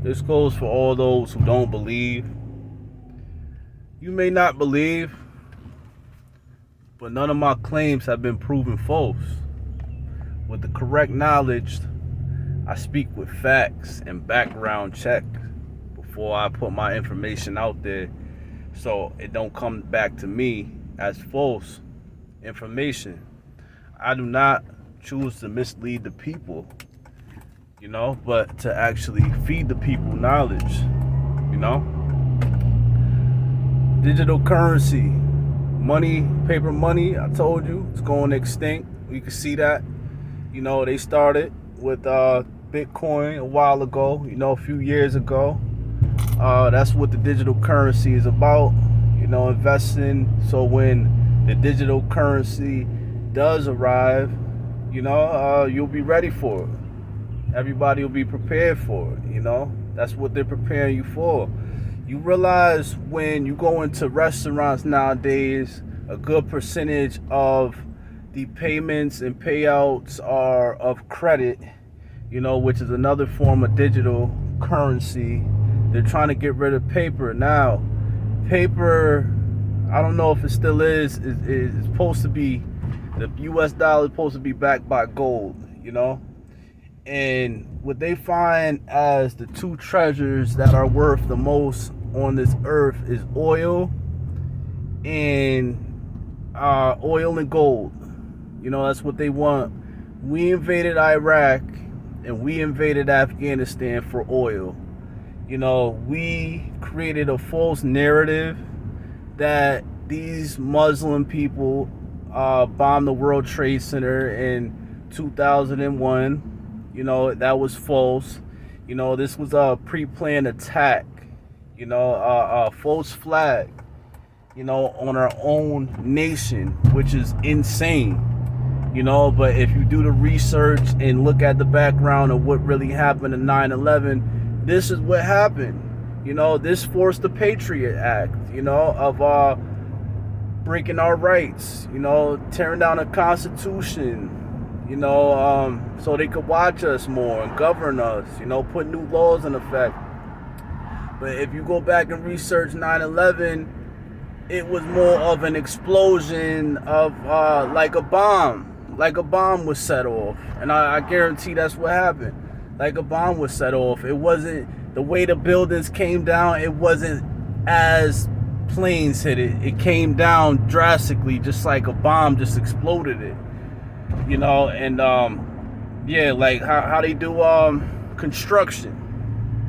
This goes for all those who don't believe. You may not believe, but none of my claims have been proven false. With the correct knowledge, I speak with facts and background check before I put my information out there, so it don't come back to me as false information. I do not choose to mislead the people, but to actually feed the people knowledge, you know. Digital currency, money, paper money, I told you, it's going extinct. You can see that. They started with Bitcoin a while ago, a few years ago. That's what the digital currency is about, investing. So when the digital currency does arrive, you'll be ready for it. Everybody will be prepared for it, That's what they're preparing you for. You realize when you go into restaurants nowadays, a good percentage of the payments and payouts are of credit, which is another form of digital currency. They're trying to get rid of paper. Now, paper, I don't know if it still is supposed to be, the US dollar is supposed to be backed by gold, And what they find as the two treasures that are worth the most on this earth is oil and gold. That's what they want. We invaded Iraq and we invaded Afghanistan for oil. We created a false narrative that these Muslim people bombed the World Trade Center in 2001. That was false. This was a pre-planned attack, a false flag, on our own nation, which is insane, but if you do the research and look at the background of what really happened in 9/11, this is what happened. This forced the Patriot Act, of breaking our rights, tearing down the Constitution, so they could watch us more and govern us, put new laws in effect. But if you go back and research 9/11, it was more of an explosion of like a bomb was set off. And I guarantee that's what happened. Like a bomb was set off. It wasn't the way the buildings came down. It wasn't as planes hit it. It came down drastically, just like a bomb just exploded it. And like how they do construction,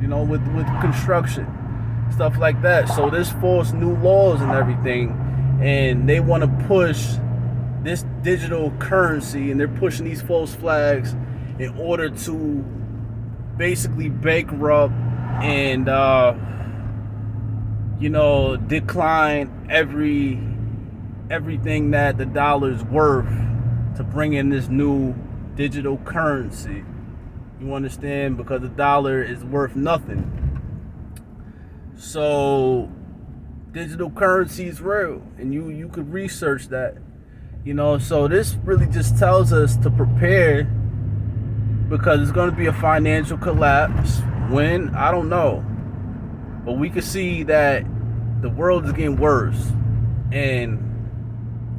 with construction, stuff like that. So there's forced new laws and everything, and they want to push this digital currency, and they're pushing these false flags in order to basically bankrupt and decline everything that the dollar's worth to bring in this new digital currency. You understand? Because the dollar is worth nothing. So digital currency is real, and you could research that. So this really just tells us to prepare, because it's going to be a financial collapse. When? I don't know. But we can see that the world is getting worse, and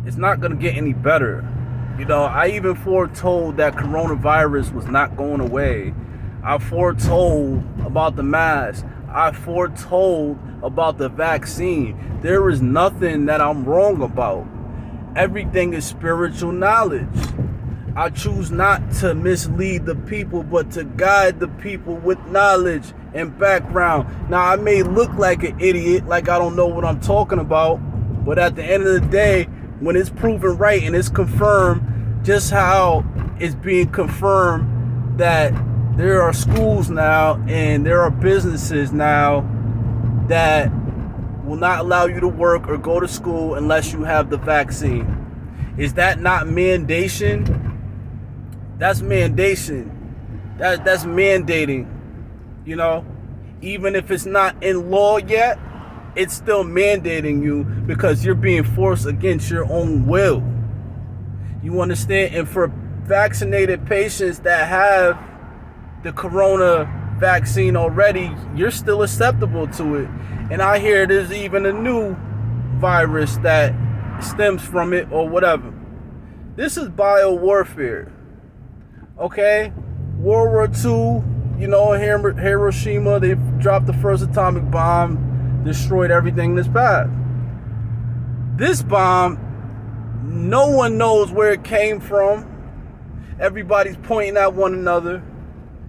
it's not going to get any better. I even foretold that coronavirus was not going away. I foretold about the mask. I foretold about the vaccine. There is nothing that I'm wrong about. Everything is spiritual knowledge. I choose not to mislead the people, but to guide the people with knowledge and background. Now, I may look like an idiot, like I don't know what I'm talking about, but at the end of the day, when it's proven right and it's confirmed, just how it's being confirmed that there are schools now and there are businesses now that will not allow you to work or go to school unless you have the vaccine. Is that not mandation? That's mandation. That's mandating. Even if it's not in law yet, it's still mandating you, because you're being forced against your own will. You understand? And for vaccinated patients that have the coronavirus vaccine already, you're still acceptable to it. And I hear there's even a new virus that stems from it or whatever. This is biowarfare. Okay? World War II, you know, Hiroshima, they dropped the first atomic bomb, destroyed everything in its path. This bomb, no one knows where it came from. Everybody's pointing at one another,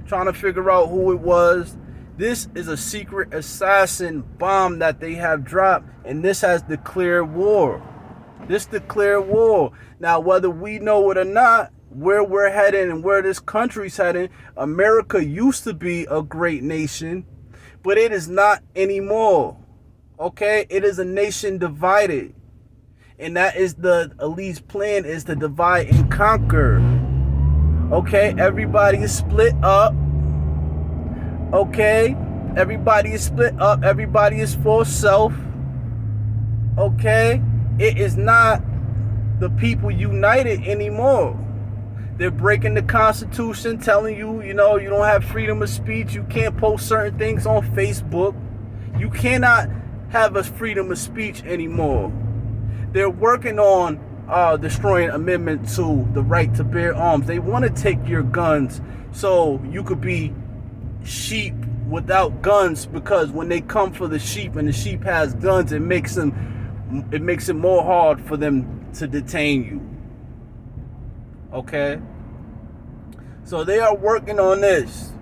trying to figure out who it was. This is a secret assassin bomb that they have dropped, and this has declared war. This declared war. Now, whether we know it or not, where we're heading and where this country's heading, America used to be a great nation, but it is not anymore. Okay? It is a nation divided. And that is the elite's plan, is to divide and conquer. Okay? Everybody is split up. Okay? Everybody is split up. Everybody is for self. Okay? It is not the people united anymore. They're breaking the Constitution, telling you, you know, you don't have freedom of speech. You can't post certain things on Facebook. You cannot have a freedom of speech anymore. They're working on destroying amendment to the right to bear arms. They want to take your guns so you could be sheep without guns, because when they come for the sheep and the sheep has guns, it makes it more hard for them to detain you. Okay? So they are working on this.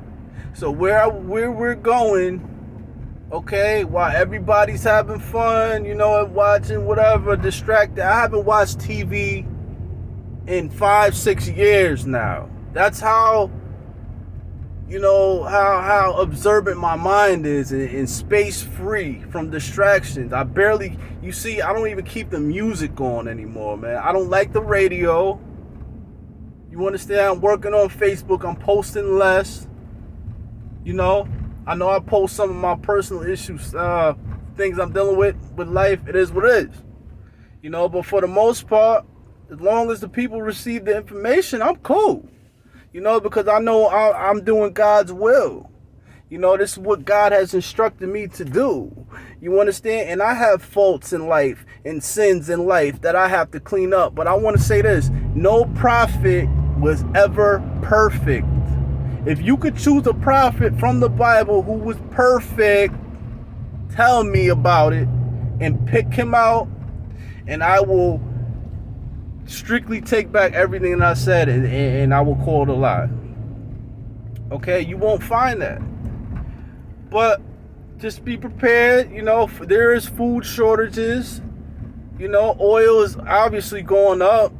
So where we're going, okay, while everybody's having fun, you know, watching whatever, distracted. I haven't watched TV in 5-6 years now. That's how, you know, how observant my mind is and space free from distractions. I don't even keep the music on anymore, man. I don't like the radio. You understand? I'm working on Facebook. I'm posting less. You know I post some of my personal issues, things I'm dealing with life. It is what it is. You know, but for the most part, as long as the people receive the information, I'm cool. You know, because I know I'm doing God's will. You know, this is what God has instructed me to do. You understand? And I have faults in life and sins in life that I have to clean up. But I want to say this. No prophet was ever perfect. If you could choose a prophet from the Bible who was perfect, tell me about it and pick him out, and I will strictly take back everything that I said, and I will call it a lie. Okay? You won't find that. But just be prepared. You know, there is food shortages. You know, oil is obviously going up.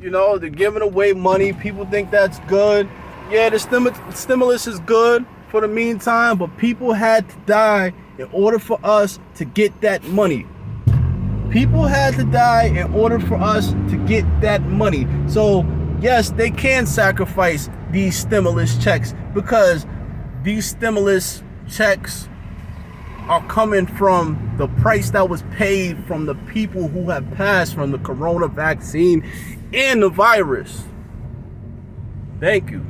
You know, they're giving away money. People think that's good. Yeah, the stimulus is good for the meantime, but people had to die in order for us to get that money. People had to die in order for us to get that money. So, yes, they can sacrifice these stimulus checks, because these stimulus checks are coming from the price that was paid from the people who have passed from the corona vaccine and the virus. Thank you.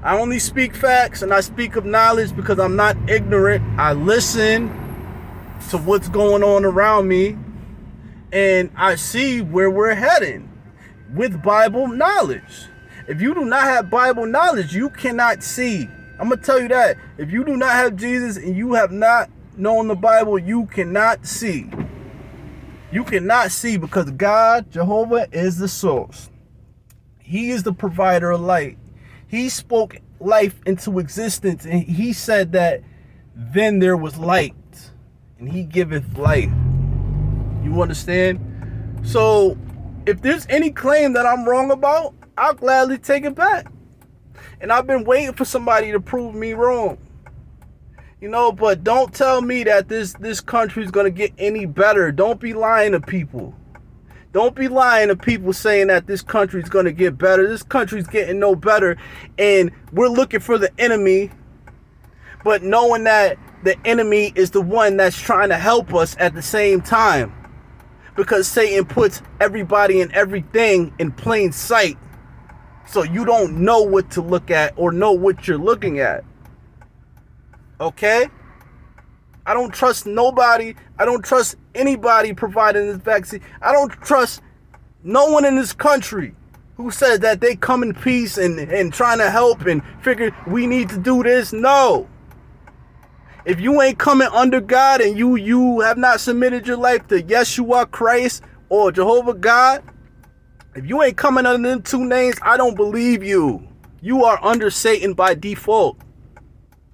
I only speak facts and I speak of knowledge because I'm not ignorant. I listen to what's going on around me and I see where we're heading with Bible knowledge. If you do not have Bible knowledge, you cannot see. I'm going to tell you that. If you do not have Jesus and you have not known the Bible, you cannot see. You cannot see, because God, Jehovah, is the source. He is the provider of light. He spoke life into existence, and he said that then there was light, and he giveth life. You understand? So if there's any claim that I'm wrong about, I'll gladly take it back. And I've been waiting for somebody to prove me wrong. You know, but don't tell me that this country is going to get any better. Don't be lying to people. Don't be lying to people saying that this country is going to get better. This country's getting no better. And we're looking for the enemy, but knowing that the enemy is the one that's trying to help us at the same time. Because Satan puts everybody and everything in plain sight. So you don't know what to look at or know what you're looking at. Okay? I don't trust nobody. I don't trust anybody providing this vaccine. I don't trust no one in this country who says that they come in peace and trying to help and figure we need to do this. No. If you ain't coming under God and you have not submitted your life to Yeshua Christ or Jehovah God, if you ain't coming under them two names, I don't believe you. You are under Satan by default.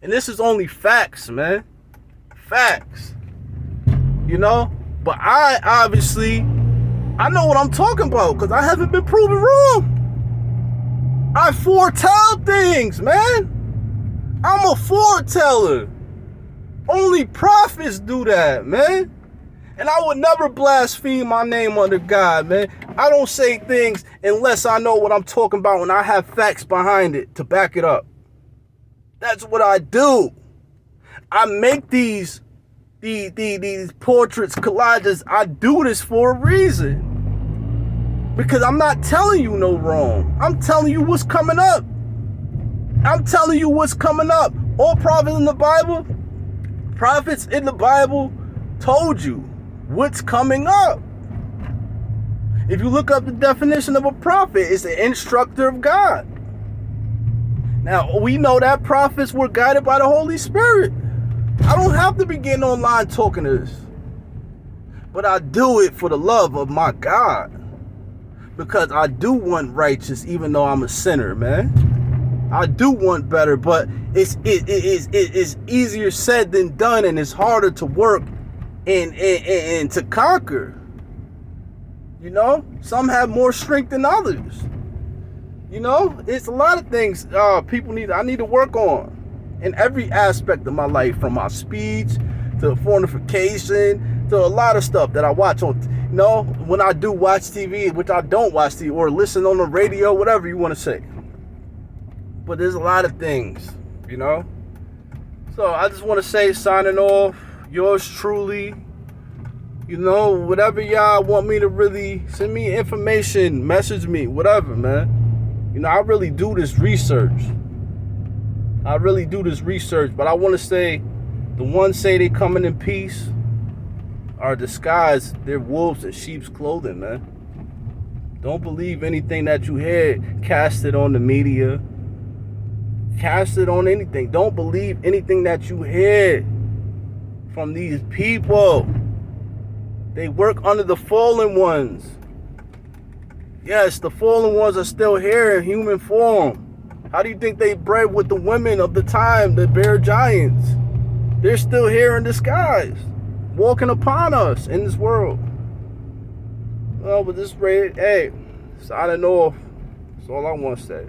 And this is only facts, man. Facts. You know? But I know what I'm talking about because I haven't been proven wrong. I foretell things, man. I'm a foreteller. Only prophets do that, man. And I would never blaspheme my name under God, man. I don't say things unless I know what I'm talking about and I have facts behind it to back it up. That's what I do. I make these portraits, collages. I do this for a reason. Because I'm not telling you no wrong. I'm telling you what's coming up. I'm telling you what's coming up. All prophets in the Bible told you what's coming up. If you look up the definition of a prophet, it's an instructor of God. Now, we know that prophets were guided by the Holy Spirit. I don't have to be getting online talking to this. But I do it for the love of my God. Because I do want righteous, even though I'm a sinner, man. I do want better, but it's easier said than done, and it's harder to work and to conquer. You know, some have more strength than others. You know, it's a lot of things I need to work on in every aspect of my life, from my speech to fornication to a lot of stuff that I watch on. You know, when I do watch TV, which I don't watch TV, or listen on the radio, whatever you want to say. But there's a lot of things, you know. So I just want to say, signing off, yours truly. You know, whatever y'all want me to really send me information, message me, whatever, man. You know, I really do this research. But I want to say, the ones say they coming in peace are disguised. They're wolves in sheep's clothing, man. Don't believe anything that you hear. Cast it on the media. Cast it on anything. Don't believe anything that you hear from these people. They work under the fallen ones. Yes, the fallen ones are still here in human form. How do you think they bred with the women of the time, the bear giants? They're still here in disguise, walking upon us in this world. Well, but this rate, hey, signing off. That's all I want to say.